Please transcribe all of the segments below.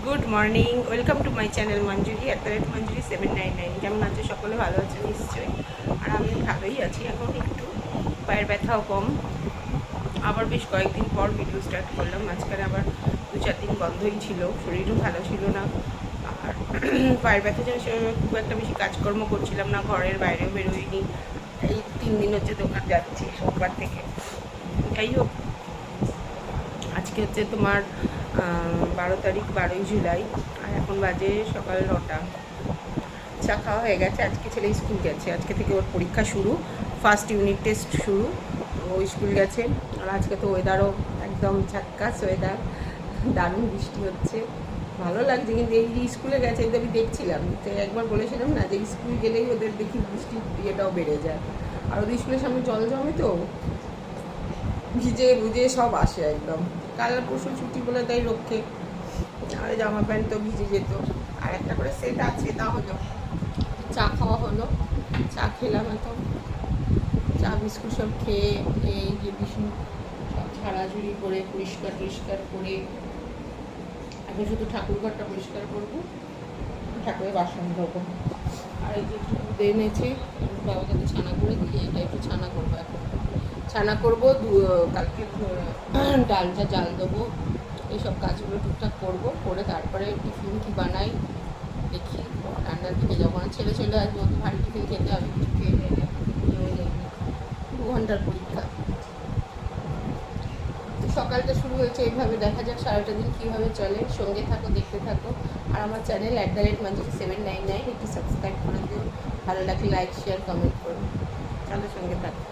Good morning, welcome to my channel Manjuri @Manjuri 799। কেমন আছে সকলে? ভালো আছে নিশ্চয়ই। আর আমি ভালোই আছি। এখন একটু পায়ের ব্যথাও কম। আবার বেশ কয়েকদিন পর ভিডিও স্টার্ট করলাম। মাঝখানে আবার 2-4 দিন বন্ধই ছিল, শরীরও ভালো ছিল না। আর পায়ের ব্যথা যেন সেভাবে খুব একটা বেশি কাজকর্ম করছিলাম না, ঘরের বাইরেও বেরোইনি। এই 3 দিন হচ্ছে দোকান যাচ্ছি, সোমবার থেকে। যাই হোক, আজকে হচ্ছে তোমার 12 তারিখ, 12ই জুলাই। আর এখন বাজে সকাল 9টা। চা খাওয়া হয়ে গেছে। আজকে ছেলে স্কুল গেছে, আজকে থেকে ওর পরীক্ষা শুরু, ফার্স্ট ইউনিট টেস্ট শুরু। ও স্কুল গেছে। আর আজকে তো ওয়েদারও একদম ঝাক্কাস ওয়েদার, দারুণ বৃষ্টি হচ্ছে, ভালো লাগছে। কিন্তু এই যে স্কুলে গেছে, এই আমি দেখছিলাম, তো একবার বলেছিলাম না যে স্কুল গেলেই ওদের দেখি বৃষ্টির ইয়েটাও বেড়ে যায়। আর ওদের স্কুলের সামনে জল জমে, তো ভিজে বুঝে সব আসে একদম। কাল পরশু ছুটি বলে তাই রক্ষে, আর জামা প্যান্ট তো ভিজে যেত। আর একটা করে সেট আছে, তা হলো। চা খাওয়া হলো, চা খেলাম এখন। চা বিস্কুট সব খেয়ে এই যে বিষ্ণু সব ঝাড়াঝুড়ি করে পরিষ্কার করে এখন শুধু ঠাকুরঘরটা পরিষ্কার করবো, ঠাকুরের বাসন ধোবো। আর এই যে দুধ এনেছে, বাবাকে তো ছানা করে দিয়ে, এটা একটু ছানা করবো এখন। ছানা করবো, কালকে ডালটা জাল দেবো, এইসব কাজগুলো টুকটাক করবো, করে তারপরে টিফিন কি বানাই দেখি। রান্নার দিকে যখন ছেলে আসবে, ওকে ভারী টিফিন খেতে হবে, কিছু খেয়ে নেবে, 2 ঘন্টার পরীক্ষা। সকালটা শুরু হয়েছে এইভাবে, দেখা যাক সারাটা দিন কীভাবে চলে। সঙ্গে থাকো, দেখতে থাকো। আর আমার চ্যানেল @মঞ্জুরি 799 একটু সাবস্ক্রাইব করে দিও, ভালো লাগলে লাইক শেয়ার কমেন্ট করো। তাহলে সঙ্গে থাকো।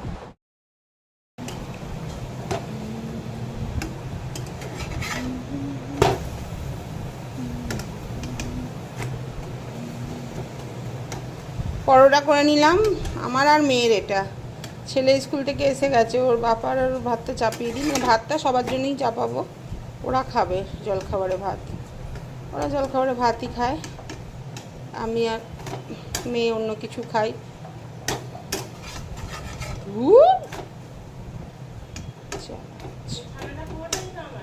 পরোটা করে নিলাম আমার আর মেয়ের। এটা ছেলে স্কুল থেকে এসে গেছে, ওর বাপার আর ভাতটা চাপিয়ে দিই। ভাতটা সবার জন্যই চাপাবো, ওরা খাবে জলখাবারে ভাত, ওরা জলখাবারে ভাতই খায়। আমি আর মেয়ে অন্য কিছু খাই।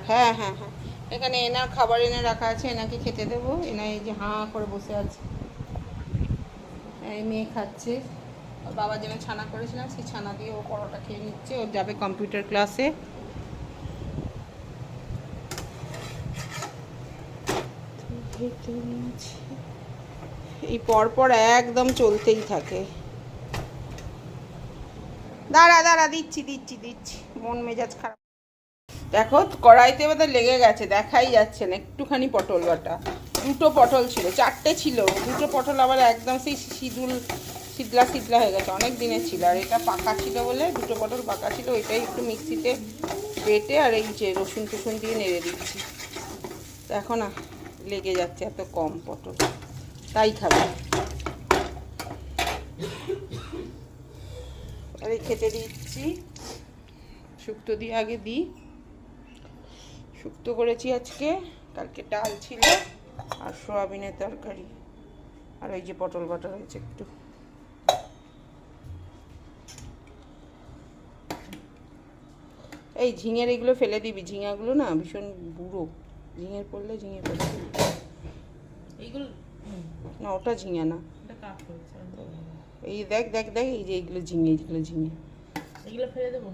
হ্যাঁ হ্যাঁ হ্যাঁ, এখানে এনার খাবার এনে রাখা আছে, এনাকে খেতে দেবো। এনা এই যে হাঁ করে বসে আছে, এই মেয়ে খাচ্ছে। ওর বাবা যেন ছানা করেছিলাম, সেই ছানা দিয়ে ও পরোটা খেয়ে নিচ্ছে। ওর যাবে কম্পিউটার ক্লাসে। এই পরপর একদম চলতেই থাকে। দাঁড়া দিচ্ছি, মন মেজাজ খারাপ। দেখো কড়াইতে বোধহয় লেগে গেছে, দেখাই যাচ্ছে না। একটুখানি পটল বাটা, 2টো পটল ছিল, 4টে ছিল, 2টো পটল আবার একদম সেই শীতলা হয়ে গেছে, অনেক দিনের ছিল। আর এটা পাকা ছিল বলে, 2টো পটল পাকা ছিল, ওইটাই একটু মিক্সিতে বেটে আর এই যে রসুন টুসুন দিয়ে নেড়ে দিচ্ছি। দেখো না লেগে যাচ্ছে, এত কম পটল, তাই খাবে। আর এই খেতে দিচ্ছি, শুক্তো দিয়ে আগে দিই। শুক্তো করেছি আজকে, কালকে ডাল ছিল আর সোয়াবিনের তরকারি, আর ওই যে পটল বাটা রয়েছে একটু। এই ঝিঙের এগুলো ফেলে দিবি, ঝিঙাগুলো না ভীষণ বুড়ো, ঝিঙের পড়লে ঝিঙে ফেলে দিবি। এইগুলো না, ওটা ঝিঙে না, এই দেখ এই যে এইগুলো ঝিঙে, এগুলো ফেলে দেবো।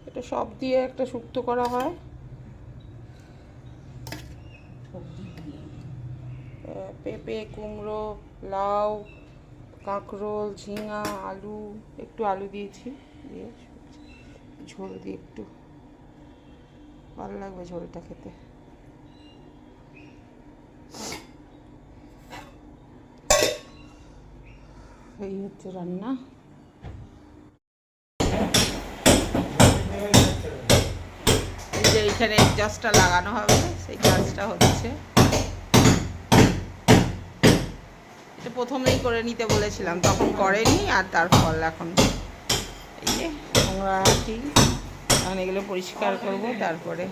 এটা সব দিয়ে একটা শুক্তো করা হয়। পেঁপে, কুমড়ো, লাউ, কাঁকরোল, ঝিঙা, আলু, একটু আলু দিয়েছি, দিয়ে ঝোল দিয়ে একটু ভালো লাগবে ঝোলটা খেতে। এই হচ্ছে রান্না। এই যে এইখানে গ্যাসটা লাগানো হবে, সেই গ্যাসটা হচ্ছে। এটা প্রথমেই করে নিতে বলেছিলাম, তখন করেনি, আর তার ফল এখন এই যে নোংরা হাঁটি। এখন এগুলো পরিষ্কার করবো, তারপরে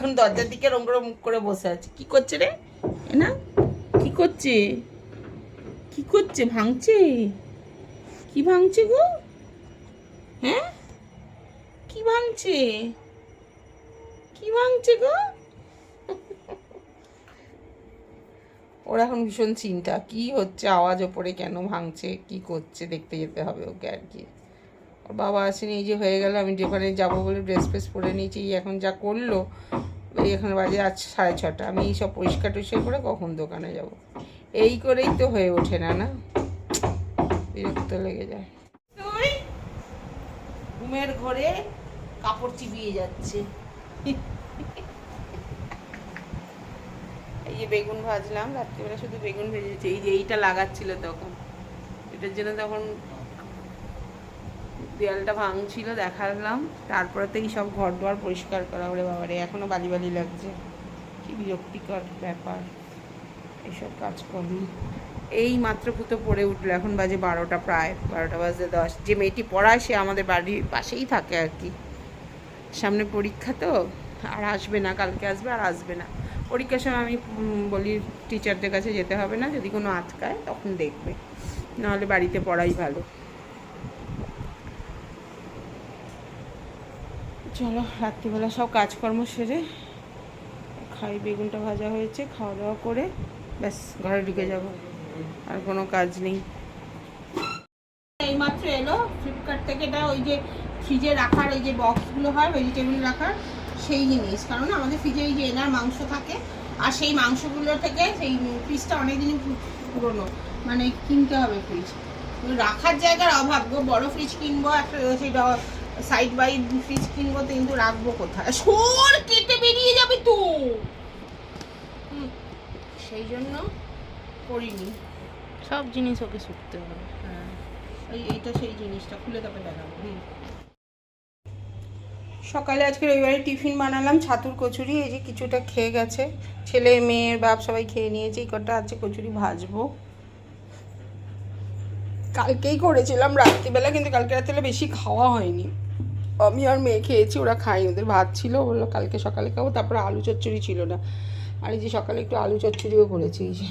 এখন দরজার দিকে রং করে মুখ করে বসে আছে। কি করছে রে না? কি করছে? কি করছে? ভাঙছে? কি ভাঙছে গো? হ্যাঁ, কি ভাঙছে? কি ভাঙছে গো? ওর এখন ভীষণ চিন্তা, কি হচ্ছে, আওয়াজ ওপরে কেন ভাঙছে, কি করছে দেখতে যেতে হবে ওকে আর কি। ওর বাবা আসেনি, এই যে হয়ে গেল, আমি দোকানে যাবো বলে ড্রেস ফ্রেস পরে নিয়েছি, এখন যা করলো, এই এখন বাজে আজ 6:30, আমি এই সব পরিষ্কার টরিষ্কার করে কখন দোকানে যাব, এই করেই তো হয়ে ওঠে না, না বিরক্ত লেগে যায়। তুই ঘুমের ঘরে কাপড় চিবিয়ে যাচ্ছে। এই যে বেগুন ভাজলাম, রাত্রিবেলা শুধু বেগুন ভেজেছি, এই যে এইটা লাগাচ্ছিল তখন, এটার জন্য তখন দেয়ালটা ভাঙছিল দেখালাম, তারপরে তো এই সব ঘর দুয়ার পরিষ্কার করা, ওরে বাবারে এখনো বালি বালি লাগছে, কি বিরক্তিকর ব্যাপার এইসব কাজকর্ম। এই মাত্র পুতো পড়ে উঠলো, এখন বাজে 12টা, প্রায় 12টা বাজে 10। যে মেয়েটি পড়ায় সে আমাদের বাড়ির পাশেই থাকে আর কি, সামনে পরীক্ষা তো, আর আসবে না, কালকে আসবে আর আসবে না। পরীক্ষার সময় আমি বলি টিচারদের কাছে যেতে হবে না, যদি কোনো আটকায় তখন দেখবে, নাহলে বাড়িতে পড়াই ভালো। চলো রাত্রিবেলা সব কাজকর্ম সেরে খাই, বেগুনটা ভাজা হয়েছে, খাওয়া দাওয়া করে ব্যাস ঘরে ঢুকে যাব, আর কোনো কাজ নেই। এইমাত্র এলো ফ্লিপকার্ট থেকে, এটা ওই যে ফ্রিজে রাখার ওই যে বক্সগুলো হয় ভেজিটেবল রাখার, সেই জিনিস। কারণ আমাদের ফ্রিজে এই যে এনার মাংস থাকে, আর সেই মাংসগুলো থেকে সেই ফ্রিজটা অনেকদিনই পুরনো, মানে কিনতে হবে ফ্রিজ, রাখার জায়গার অভাব গো। বড় ফ্রিজ কিনবো একটা, সেটা সাইড বাই ফ্রিজ কিনবো, তো কিন্তু রাখবো কোথায়, সর কেটে বেরিয়ে যাবে তো, সেই জন্য করিনি। সব জিনিস ওকে শুকতে হবে। হ্যাঁ, এইটা সেই জিনিসটা খুলে তারপরে দেখাবো। সকালে আজকে রবিবারে টিফিন বানালাম ছাতুর কচুরি, এই যে কিছুটা খেয়ে গেছে, ছেলে মেয়ের বাপ সবাই খেয়ে নিয়েছে, এই কটা আছে কচুরি ভাজবো। কালকেই করেছিলাম রাত্রিবেলা, কিন্তু কালকে রাত্রিবেলা বেশি খাওয়া হয়নি, আমি আর মেয়ে খেয়েছি, ওরা খাই, ওদের ভাত ছিল, বললো কালকে সকালে খাবো। তারপরে আলু চচ্চড়ি ছিল না, আর এই যে সকালে একটু আলু চচ্চড়িও করেছি। এই যে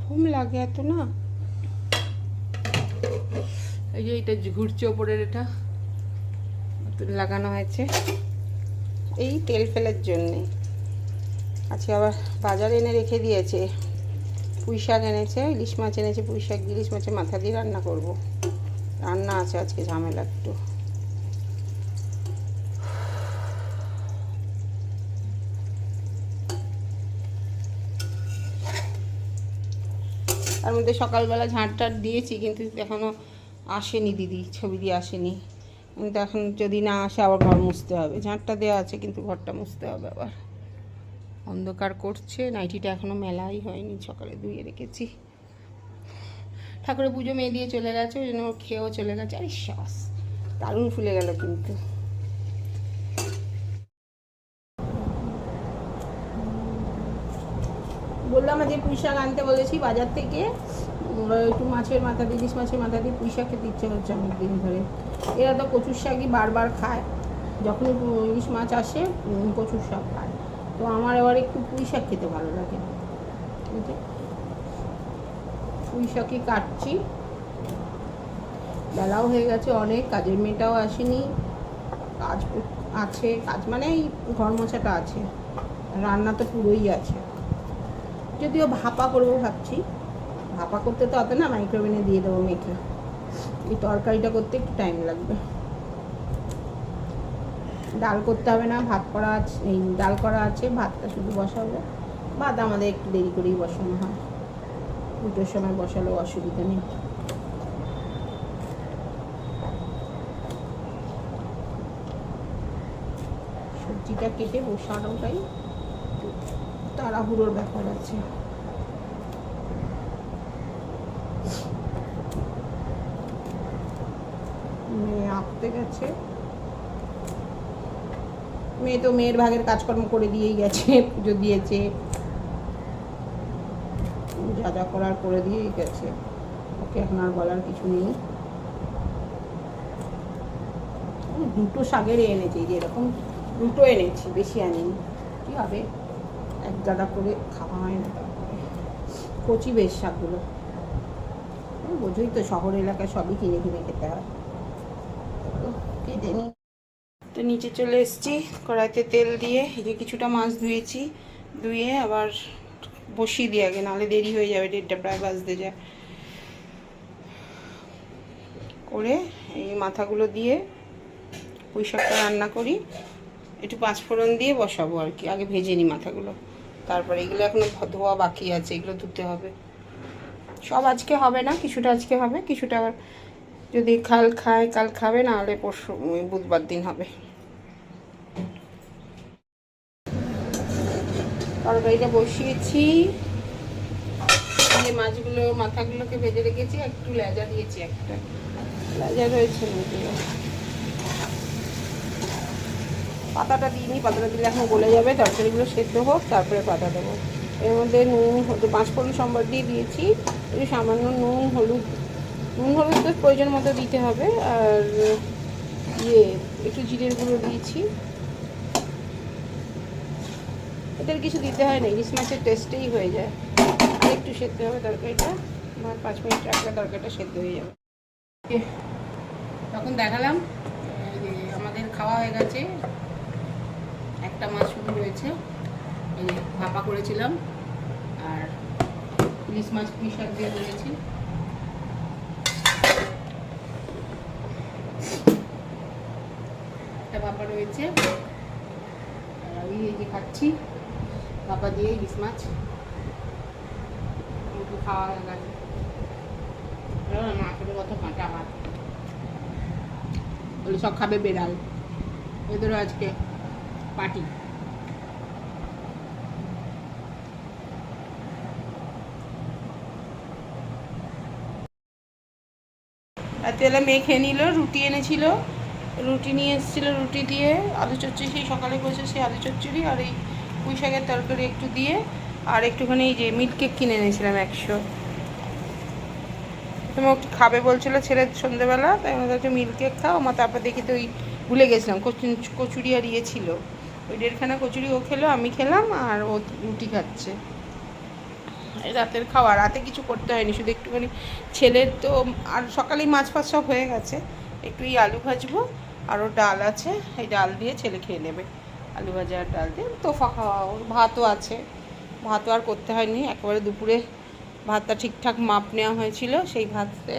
ঘুম লাগে এত না, এই যে এটা ঘুরছে ওপরের, এটা লাগানো হয়েছে এই তেল ফেলের জন্যে। আচ্ছা, আবার বাজারে এনে রেখে দিয়েছে, পুঁই শাক এনেছে, ইলিশ মাছ এনেছে, পুঁই শাক ইলিশ মাছের মাথা দিয়ে রান্না করব, রান্না আছে আজকে, ঝামেলা একটু। তার মধ্যে সকালবেলা ঝাঁট টাট দিয়েছি, কিন্তু এখনও আসেনি দিদি, ছবি দিয়ে আসেনি, কিন্তু এখন যদি না আসে আবার ঘর মুছতে হবে। ঝাঁটটা দেওয়া আছে কিন্তু ঘরটা মুছতে হবে আবার, অন্ধকার করছে। নাইটিটা এখনও মেলাই হয়নি, সকালে ধুয়ে রেখেছি। ঠাকুরের পুজো মেয়ে দিয়ে চলে গেছে, ওই জন্য খেয়েও চলে গেছে। আরে শ্বাস দারুণ ফুলে গেল কিন্তু। বললাম যে পুঁই শাক আনতে বলেছি বাজার থেকে, একটু মাছের মাথা দিয়ে, ইলিশ মাছের মাথা দিয়ে পুঁই শাক খেতে ইচ্ছে হচ্ছে অনেক দিন ধরে। এরা তো কচুর শাকই বারবার খায়, যখনই ইলিশ মাছ আসে কচুর শাক খায়, তো আমার এবার একটু পুঁই শাক খেতে ভালো লাগে। পুঁই শাকই কাটছি, বেলাও হয়ে গেছে অনেক, কাজের মেয়েটাও আসেনি, কাজ আছে, কাজ মানে এই ঘর মোছাটা আছে, রান্না তো পুরোই আছে। যদিও ভাপা করবো ভাবছি, ভাপা করতে তো অত না, মাইক্রোওভেনে দিয়ে দেবো মেখে, এই তরকারিটা করতে একটু টাইম লাগবে। ডাল করতে হবে না, ভাত করা আছে, এই ডাল করা আছে, ভাতটা শুধু বসাবো। ভাত আমাদের একটু দেরি করেই বসানো হয়, 2টোর সময় বসালেও অসুবিধা নেই। সবজিটা কেটে বসানোটাই তাড়াহুড়োর ব্যাপার আছে। মেয়ে আঁকতে গেছে, মেয়ে তো মেয়ের ভাগের কাজকর্ম করে দিয়েই গেছে, পুজো দিয়েছে, যা যা করার করে দিয়েই গেছে, ওকে এখন আর বলার কিছু নেই। দুটো শাকের এনেছি, যে এরকম দুটো এনেছি, বেশি আনিনি, কী হবে, এক গাদা করে খাওয়া হয় না। তারপরে কচি বেশ শাকগুলো, বোঝোই তো শহর এলাকায় সবই কিনে কিনে খেতে হয়। কেটে নিই। তো নিচে চলে এসেছি, কড়াইতে তেল দিয়ে এই যে কিছুটা মাছ ধুয়েছি, ধুয়ে আবার বসিয়ে দিই আগে, নাহলে দেরি হয়ে যাবে, 1:30 প্রায় বাজতে যায়। করে এই মাথাগুলো দিয়ে পুঁই শাকটা রান্না করি, একটু পাঁচফোড়ন দিয়ে বসাবো আর কি, আগে ভেজে নিই মাথাগুলো, তারপরে এগুলো এখনো ধোয়া বাকি আছে, এগুলো ধুতে হবে। সব আজকে হবে না, কিছুটা আজকে হবে, কিছুটা আবার যদি কাল খায় কাল খাবে, না হলে পরশু বুধবার দিন হবে। তরকারিটা বসিয়েছি, যে মাছগুলো মাথাগুলোকে ভেজে রেখেছি, একটু লেজা দিয়েছি, একটা লেজা রয়েছে, পাতাটা দিইনি, পাতাটা দিলে এখন গলে যাবে, তরকারিগুলো সেদ্ধ হোক তারপরে পাতা দেবো। এর মধ্যে নুন, পাঁচফোড়ন সম্বার দিয়ে দিয়েছি, একটু সামান্য নুন হলুদ তো প্রয়োজন মতো দিতে হবে, আর একটু জিরের গুঁড়ো দিয়েছি। এদের কিছু দিতে হয় না, ইলিশ মাছের টেস্টেই হয়ে যায়। আর একটু সেদ্ধ হবে তরকারিটা, 5 মিনিট রাখলে তরকারিটা সেদ্ধ হয়ে যাবে। তখন দেখালাম যে আমাদের খাওয়া হয়ে গেছে, একটা মাছ শুধু রয়েছে, এই যে ভাপা করেছিলাম, আর ইলিশ মাছ পুঁই শাক দিয়ে দিয়েছি। একটা ভাপা রয়েছে, আর আমি এই যে খাচ্ছি ভাপা দিয়ে ইলিশ মাছ, খাওয়া হয়ে গেছে। মাছের কত কাঁচা ভাত, বলে সব খাবে বেড়াল, এদেরও আজকে পার্টি। রাত্রিবেলা মেয়ে খেয়ে নিল, রুটি এনেছিল, রুটি নিয়ে এসেছিল, রুটি দিয়ে আলু চচ্চড়ি, সেই সকালে করেছে সেই আলু চচ্চড়ি, আর এই পুঁই শাকের তরকারি একটু দিয়ে, আর একটুখানি এই যে মিল্ক কেক কিনে এনেছিলাম 100। তুমি খাবে বলছিল ছেলে সন্ধ্যেবেলা, তাই আমাদের একটু মিল্ক কেক খাও আমার, তারপর দেখি তো ওই ভুলে গেছিলাম কচুরি আর ইয়ে ছিল, ওই 1.5খানা কচুরি ও খেলো, আমি খেলাম, আর ও রুটি খাচ্ছে। রাতের খাওয়া, রাতে কিছু করতে হয়নি, শুধু একটুখানি ছেলের তো, আর সকালেই মাছ ফাছ সব হয়ে গেছে, একটু এই আলু ভাজবো, আরও ডাল আছে, এই ডাল দিয়ে ছেলে খেয়ে নেবে, আলু ভাজা আর ডাল দিয়ে তোফা খাওয়া। ওর ভাতও আছে, ভাতও আর করতে হয়নি, একেবারে দুপুরে ভাতটা ঠিকঠাক মাপ নেওয়া হয়েছিল, সেই ভাততে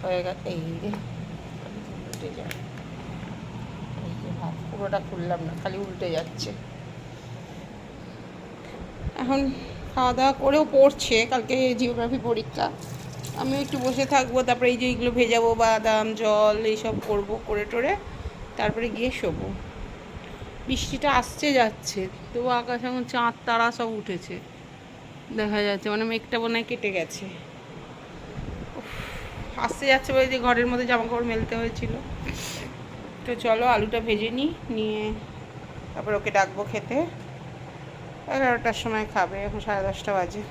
হয়ে গেছে। এই যে উল্টে যায়, এই যে ভাত পুরোটা খুললাম না, খালি উল্টে যাচ্ছে। এখন খাওয়া দাওয়া করেও পড়ছে, কালকে জিওগ্রাফি পরীক্ষা, আমিও একটু বসে থাকবো, তারপরে এই যে এইগুলো ভেজাবো, বাদাম জল এইসব করবো, করে টোরে তারপরে গিয়ে শোবো। বৃষ্টিটা আসছে যাচ্ছে, তবু আকাশ এখন চাঁদ তারা সব উঠেছে দেখা যাচ্ছে, মানে মেঘটা মনে হয় কেটে গেছে। আসতে যাচ্ছে বলে যে ঘরের মধ্যে জামা কাপড় মেলতে হয়েছিল। তো চলো আলুটা ভেজে নিয়ে তারপর ওকে ডাকবো খেতে, 11টার সময় খাবে, এখন 10:30 বাজে।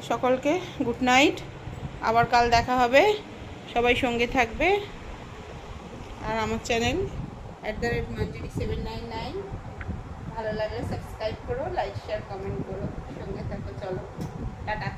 সকলকে গুড নাইট, আবার কাল দেখা হবে, সবাই সঙ্গে থাকবে, আর আমার চ্যানেল @manjuri799 ভালো লাগলে সাবস্ক্রাইব করো, লাইক শেয়ার কমেন্ট করো, সঙ্গে থাকো। চলো টাটা।